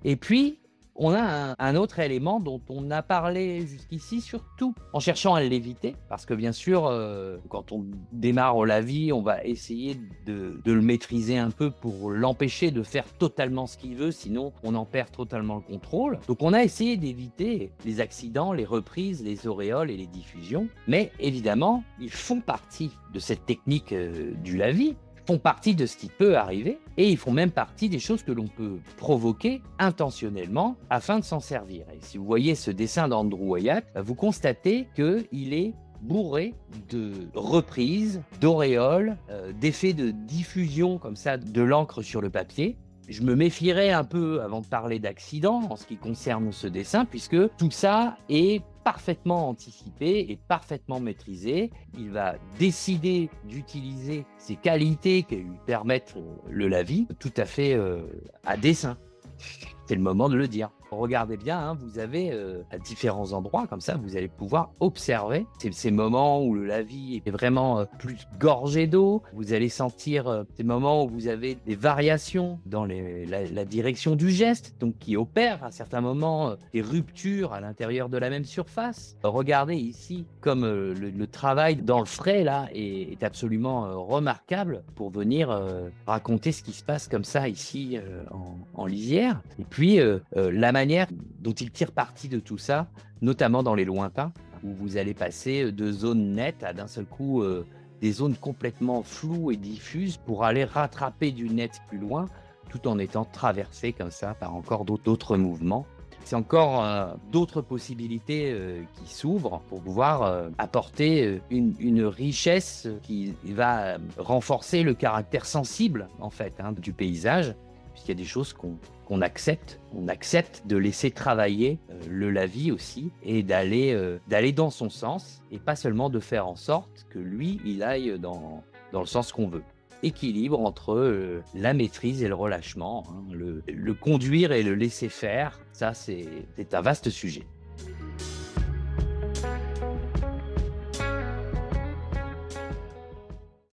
Et puis, on a un autre élément dont on a parlé jusqu'ici, surtout en cherchant à l'éviter, parce que bien sûr, quand on démarre au lavis, on va essayer de le maîtriser un peu pour l'empêcher de faire totalement ce qu'il veut, sinon on en perd totalement le contrôle. Donc on a essayé d'éviter les accidents, les reprises, les auréoles et les diffusions, mais évidemment, ils font partie de cette technique du lavis, font partie de ce qui peut arriver et ils font même partie des choses que l'on peut provoquer intentionnellement afin de s'en servir. Et si vous voyez ce dessin d'Andrew Wyatt, vous constatez qu'il est bourré de reprises, d'auréoles, d'effets de diffusion comme ça de l'encre sur le papier. Je me méfierais un peu avant de parler d'accident en ce qui concerne ce dessin, puisque tout ça est parfaitement anticipé et parfaitement maîtrisé. Il va décider d'utiliser ces qualités qui lui permettent le lavis tout à fait à dessein. C'est le moment de le dire. Regardez bien, hein, vous avez à différents endroits, comme ça, vous allez pouvoir observer ces moments où le lavis est vraiment plus gorgé d'eau. Vous allez sentir ces moments où vous avez des variations dans la direction du geste, donc qui opèrent à certains moments des ruptures à l'intérieur de la même surface. Regardez ici comme le travail dans le frais là est absolument remarquable pour venir raconter ce qui se passe comme ça ici en lisière. Et puis la manière dont il tire parti de tout ça, notamment dans les lointains, où vous allez passer de zones nettes à d'un seul coup des zones complètement floues et diffuses pour aller rattraper du net plus loin, tout en étant traversé comme ça par encore d'autres mouvements. C'est encore d'autres possibilités qui s'ouvrent pour pouvoir apporter une richesse qui va renforcer le caractère sensible en fait hein, du paysage, puisqu'il y a des choses qu'on accepte. On accepte de laisser travailler le lavis aussi et d'aller dans son sens et pas seulement de faire en sorte que lui, il aille dans le sens qu'on veut. Équilibre entre la maîtrise et le relâchement, hein, le conduire et le laisser faire, ça c'est un vaste sujet.